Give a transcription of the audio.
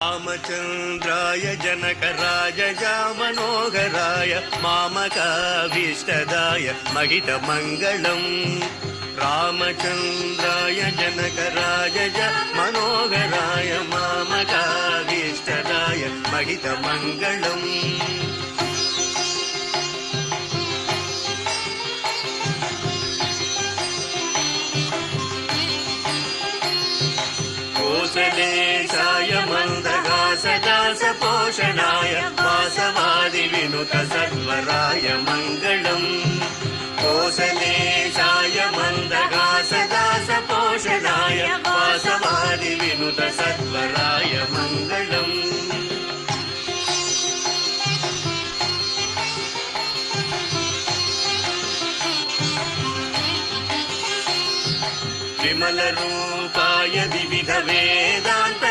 रामचन्द्राय जनकराजया Manoharrai मामकाभीष्टदाय महितमङ्गलम् रामचन्द्राय जनकराजया Manoharrai मामकाभीष्टदाय महितमङ्गलम् कौसलेशाय मन्दगासदासपोषणाय वासवादिविनुत सत्वराय Mangalam कौसलेशाय मन्दगासदासपोषणाय वासवादिविनुत सत्वराय Mangalam विमलरूपाय विविधवेदान्त